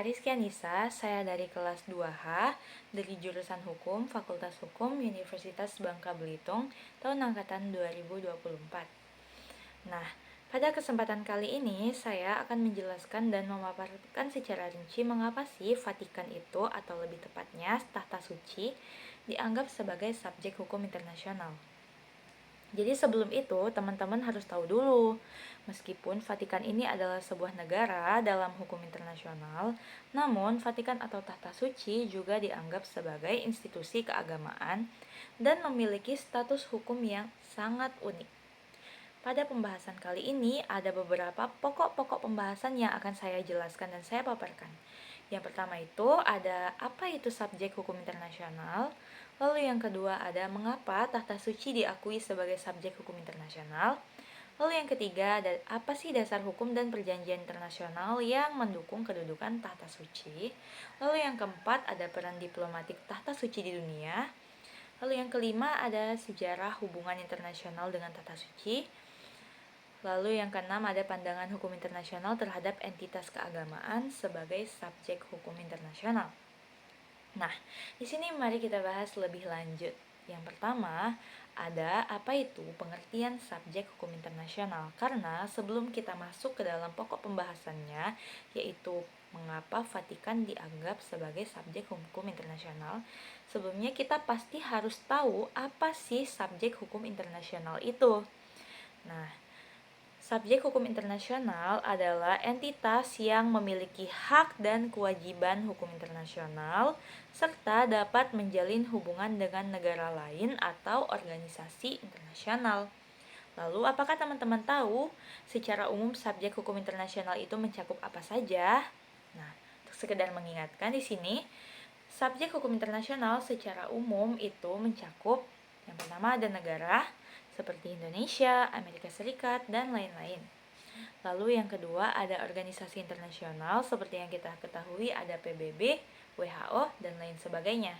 Rizky Anissa, saya dari kelas 2H dari jurusan Hukum, Fakultas Hukum, Universitas Bangka Belitung, tahun angkatan 2024. Nah, pada kesempatan kali ini saya akan menjelaskan dan memaparkan secara rinci mengapa sih Vatikan itu, atau lebih tepatnya Tahta Suci, dianggap sebagai subjek hukum internasional. Jadi sebelum itu, teman-teman harus tahu dulu, meskipun Vatikan ini adalah sebuah negara dalam hukum internasional, namun Vatikan atau Tahta Suci juga dianggap sebagai institusi keagamaan dan memiliki status hukum yang sangat unik. Pada pembahasan kali ini, ada beberapa pokok-pokok pembahasan yang akan saya jelaskan dan saya paparkan. Yang pertama itu ada apa itu subjek hukum internasional. Lalu yang kedua ada mengapa Tahta Suci diakui sebagai subjek hukum internasional. Lalu yang ketiga ada apa sih dasar hukum dan perjanjian internasional yang mendukung kedudukan Tahta Suci. Lalu yang keempat ada peran diplomatik Tahta Suci di dunia. Lalu yang kelima ada sejarah hubungan internasional dengan Tahta Suci. Lalu yang keenam ada pandangan hukum internasional terhadap entitas keagamaan sebagai subjek hukum internasional. Nah, di sini mari kita bahas lebih lanjut. Yang pertama, ada apa itu pengertian subjek hukum internasional. Karena sebelum kita masuk ke dalam pokok pembahasannya, yaitu mengapa Vatikan dianggap sebagai subjek hukum internasional, sebelumnya kita pasti harus tahu apa sih subjek hukum internasional itu. Nah, subjek hukum internasional adalah entitas yang memiliki hak dan kewajiban hukum internasional serta dapat menjalin hubungan dengan negara lain atau organisasi internasional. Lalu, apakah teman-teman tahu secara umum subjek hukum internasional itu mencakup apa saja? Nah, untuk sekedar mengingatkan di sini, subjek hukum internasional secara umum itu mencakup yang pertama ada negara seperti Indonesia, Amerika Serikat, dan lain-lain. Lalu yang kedua ada organisasi internasional seperti yang kita ketahui ada PBB, WHO, dan lain sebagainya.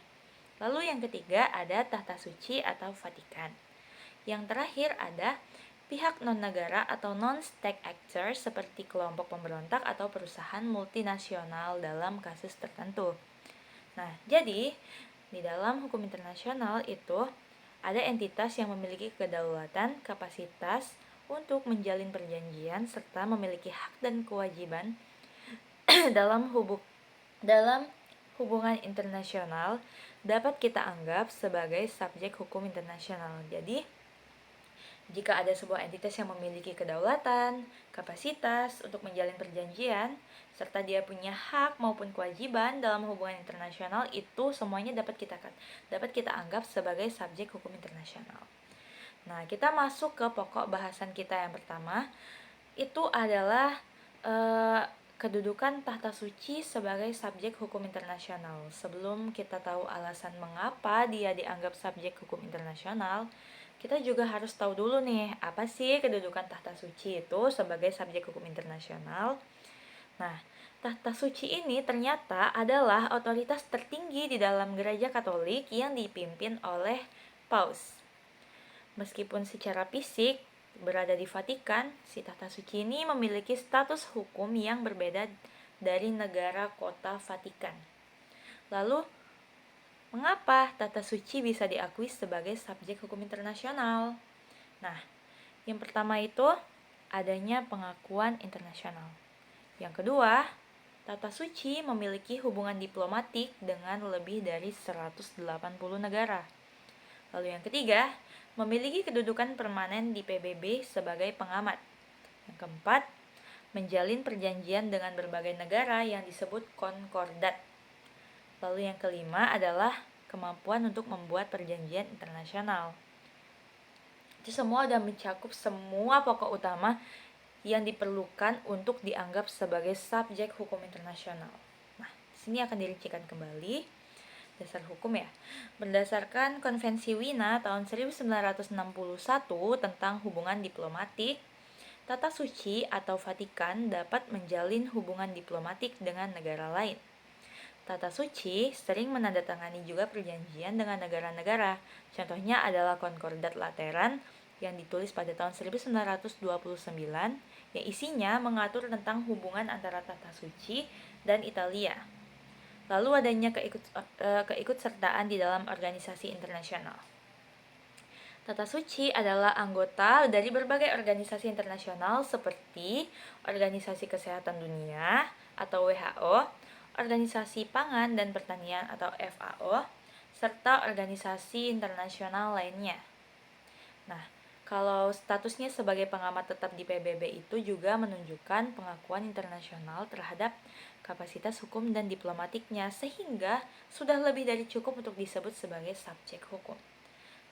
Lalu yang ketiga ada Tahta Suci atau Vatikan. Yang terakhir ada pihak non-negara atau non-state actor seperti kelompok pemberontak atau perusahaan multinasional dalam kasus tertentu. Nah, jadi di dalam hukum internasional itu ada entitas yang memiliki kedaulatan, kapasitas untuk menjalin perjanjian serta memiliki hak dan kewajiban dalam hubungan internasional dapat kita anggap sebagai subjek hukum internasional. Jadi, jika ada sebuah entitas yang memiliki kedaulatan, kapasitas untuk menjalin perjanjian, serta dia punya hak maupun kewajiban dalam hubungan internasional, itu semuanya dapat kita anggap sebagai subjek hukum internasional. Nah, kita masuk ke pokok bahasan kita yang pertama, itu adalah kedudukan Tahta Suci sebagai subjek hukum internasional. Sebelum kita tahu alasan mengapa dia dianggap subjek hukum internasional, kita juga harus tahu dulu nih, apa sih kedudukan Tahta Suci itu sebagai subjek hukum internasional. Nah, Tahta Suci ini ternyata adalah otoritas tertinggi di dalam gereja Katolik yang dipimpin oleh Paus. Meskipun secara fisik berada di Vatikan, si Tahta Suci ini memiliki status hukum yang berbeda dari negara kota Vatikan. Lalu, mengapa Tahta Suci bisa diakui sebagai subjek hukum internasional? Nah, yang pertama itu adanya pengakuan internasional. Yang kedua, Tahta Suci memiliki hubungan diplomatik dengan lebih dari 180 negara. Lalu yang ketiga, memiliki kedudukan permanen di PBB sebagai pengamat. Yang keempat, menjalin perjanjian dengan berbagai negara yang disebut konkordat. Lalu yang kelima adalah kemampuan untuk membuat perjanjian internasional. Itu semua sudah mencakup semua pokok utama yang diperlukan untuk dianggap sebagai subjek hukum internasional. Nah, di sini akan dirincikan kembali dasar hukum ya. Berdasarkan Konvensi Wina tahun 1961 tentang hubungan diplomatik, Tahta Suci atau Vatikan dapat menjalin hubungan diplomatik dengan negara lain. Tahta Suci sering menandatangani juga perjanjian dengan negara-negara. Contohnya adalah Konkordat Lateran yang ditulis pada tahun 1929 yang isinya mengatur tentang hubungan antara Tahta Suci dan Italia. Lalu adanya keikutsertaan di dalam organisasi internasional. Tata Suci adalah anggota dari berbagai organisasi internasional seperti Organisasi Kesehatan Dunia atau WHO, Organisasi Pangan dan Pertanian atau FAO, serta organisasi internasional lainnya. Nah, kalau statusnya sebagai pengamat tetap di PBB itu juga menunjukkan pengakuan internasional terhadap kapasitas hukum dan diplomatiknya, sehingga sudah lebih dari cukup untuk disebut sebagai subjek hukum.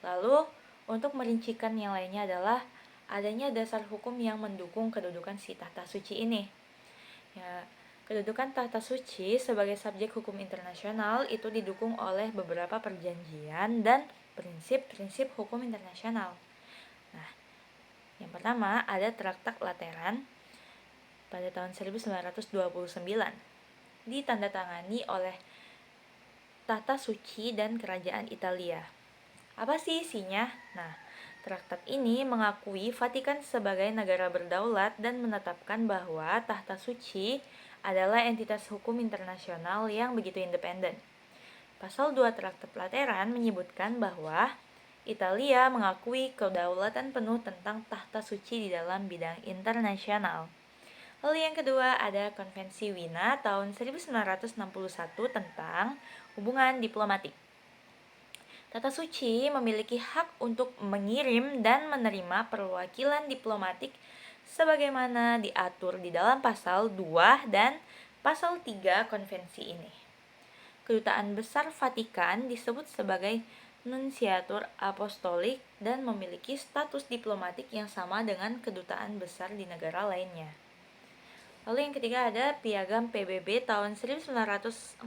Lalu, untuk merincikan yang lainnya adalah adanya dasar hukum yang mendukung kedudukan si Tahta Suci ini. Ya, kedudukan Tahta Suci sebagai subjek hukum internasional itu didukung oleh beberapa perjanjian dan prinsip-prinsip hukum internasional. Nah, yang pertama ada Traktat Lateran pada tahun 1929, ditandatangani oleh Tahta Suci dan Kerajaan Italia. Apa sih isinya? Nah, traktat ini mengakui Vatikan sebagai negara berdaulat dan menetapkan bahwa Tahta Suci adalah entitas hukum internasional yang begitu independen. Pasal 2 Traktat Lateran menyebutkan bahwa Italia mengakui kedaulatan penuh tentang Tahta Suci di dalam bidang internasional. Lalu yang kedua ada Konvensi Wina tahun 1961 tentang hubungan diplomatik. Tata Suci memiliki hak untuk mengirim dan menerima perwakilan diplomatik sebagaimana diatur di dalam pasal 2 dan pasal 3 konvensi ini. Kedutaan Besar Vatikan disebut sebagai Nunciatur Apostolik dan memiliki status diplomatik yang sama dengan kedutaan besar di negara lainnya. Lalu yang ketiga ada Piagam PBB tahun 1945.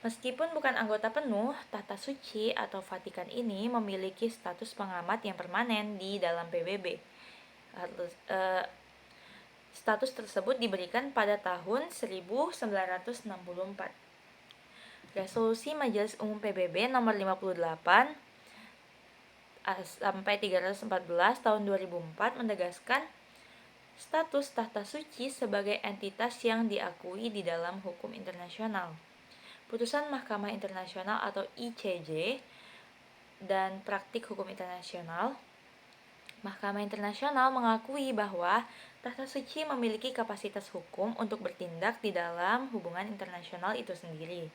Meskipun bukan anggota penuh, Tahta Suci atau Vatikan ini memiliki status pengamat yang permanen di dalam PBB. Status tersebut diberikan pada tahun 1964. Resolusi Majelis Umum PBB nomor 58 sampai 314 tahun 2004 menegaskan status Tahta Suci sebagai entitas yang diakui di dalam hukum internasional. Putusan Mahkamah Internasional atau ICJ dan praktik hukum internasional, Mahkamah Internasional mengakui bahwa Tahta Suci memiliki kapasitas hukum untuk bertindak di dalam hubungan internasional itu sendiri.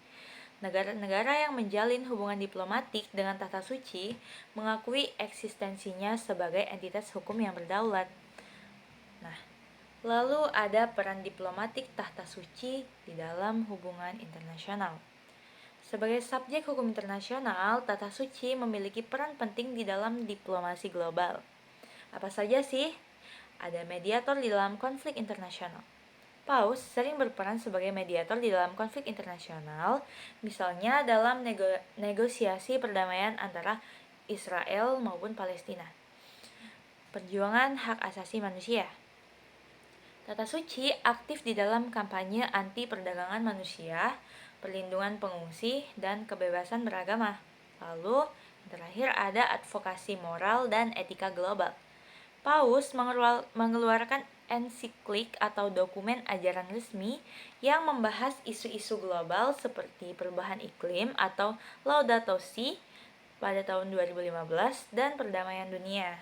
Negara-negara yang menjalin hubungan diplomatik dengan Tahta Suci mengakui eksistensinya sebagai entitas hukum yang berdaulat. Nah, lalu ada peran diplomatik Tahta Suci di dalam hubungan internasional. Sebagai subjek hukum internasional, Tahta Suci memiliki peran penting di dalam diplomasi global. Apa saja sih? Ada mediator di dalam konflik internasional. Paus sering berperan sebagai mediator di dalam konflik internasional, misalnya dalam negosiasi perdamaian antara Israel maupun Palestina. Perjuangan hak asasi manusia. Tahta Suci aktif di dalam kampanye anti perdagangan manusia, perlindungan pengungsi, dan kebebasan beragama. Lalu, terakhir ada advokasi moral dan etika global. Paus mengeluarkan ensiklik atau dokumen ajaran resmi yang membahas isu-isu global seperti perubahan iklim atau Laudato Si pada tahun 2015 dan perdamaian dunia.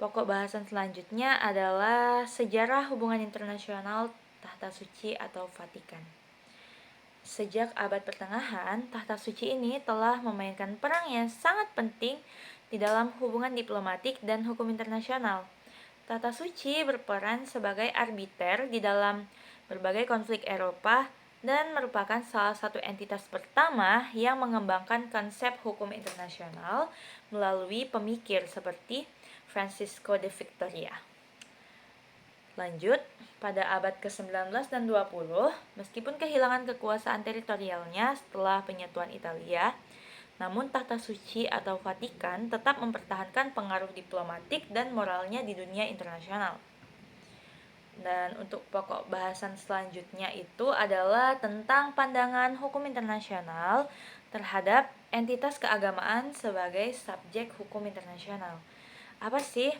Pokok bahasan selanjutnya adalah sejarah hubungan internasional Tahta Suci atau Vatikan. Sejak abad pertengahan, Tahta Suci ini telah memainkan peran yang sangat penting di dalam hubungan diplomatik dan hukum internasional. Tahta Suci berperan sebagai arbiter di dalam berbagai konflik Eropa dan merupakan salah satu entitas pertama yang mengembangkan konsep hukum internasional melalui pemikir seperti Francisco de Victoria. Lanjut, pada abad ke-19 dan 20, meskipun kehilangan kekuasaan teritorialnya setelah penyatuan Italia, namun Tahta Suci atau Vatikan tetap mempertahankan pengaruh diplomatik dan moralnya di dunia internasional. Dan untuk pokok bahasan selanjutnya itu adalah tentang pandangan hukum internasional terhadap entitas keagamaan sebagai subjek hukum internasional. Apa sih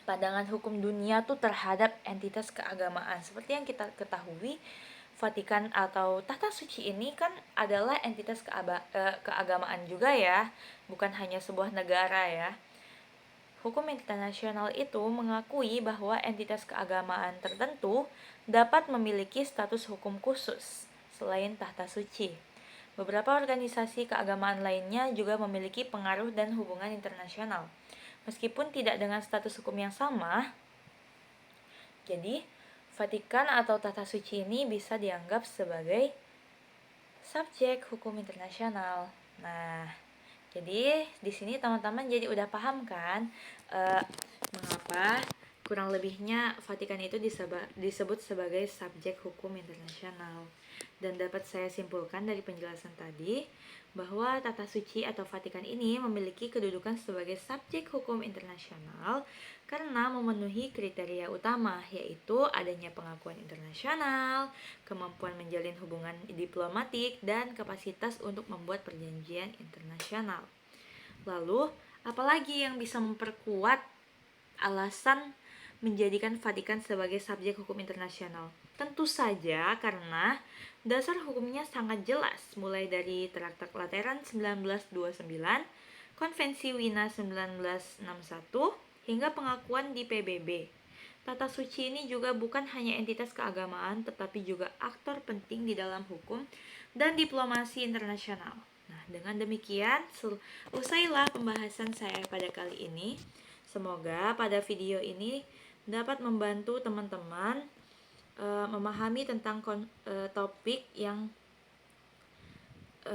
pandangan hukum dunia tuh terhadap entitas keagamaan. Seperti yang kita ketahui, Vatikan atau Tahta Suci ini kan adalah entitas keagamaan juga ya, bukan hanya sebuah negara ya. Hukum internasional itu mengakui bahwa entitas keagamaan tertentu dapat memiliki status hukum khusus selain Tahta Suci. Beberapa organisasi keagamaan lainnya juga memiliki pengaruh dan hubungan internasional, meskipun tidak dengan status hukum yang sama. Jadi, Vatikan atau Tahta Suci ini bisa dianggap sebagai subjek hukum internasional. Nah, jadi di sini teman-teman jadi udah paham kan mengapa kurang lebihnya Vatikan itu disebut sebagai subjek hukum internasional. Dan dapat saya simpulkan dari penjelasan tadi bahwa Tahta Suci atau Vatikan ini memiliki kedudukan sebagai subjek hukum internasional karena memenuhi kriteria utama, yaitu adanya pengakuan internasional, kemampuan menjalin hubungan diplomatik, dan kapasitas untuk membuat perjanjian internasional. Lalu, apalagi yang bisa memperkuat alasan menjadikan Vatikan sebagai subjek hukum internasional? Tentu saja karena dasar hukumnya sangat jelas, mulai dari Traktat Lateran 1929, Konvensi Wina 1961, hingga pengakuan di PBB. Tahta Suci ini juga bukan hanya entitas keagamaan, tetapi juga aktor penting di dalam hukum dan diplomasi internasional. Nah, dengan demikian, usailah pembahasan saya pada kali ini. Semoga pada video ini dapat membantu teman-teman memahami tentang topik yang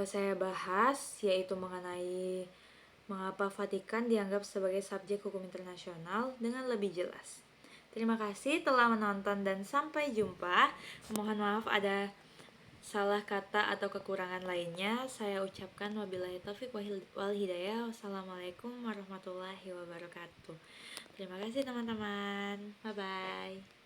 saya bahas, yaitu mengenai mengapa Vatikan dianggap sebagai subjek hukum internasional dengan lebih jelas. Terima kasih telah menonton dan sampai jumpa. Mohon maaf ada salah kata atau kekurangan lainnya. Saya ucapkan wabillahi taufik wal hidayah. Wassalamualaikum warahmatullahi wabarakatuh. Terima kasih teman-teman. Bye-bye.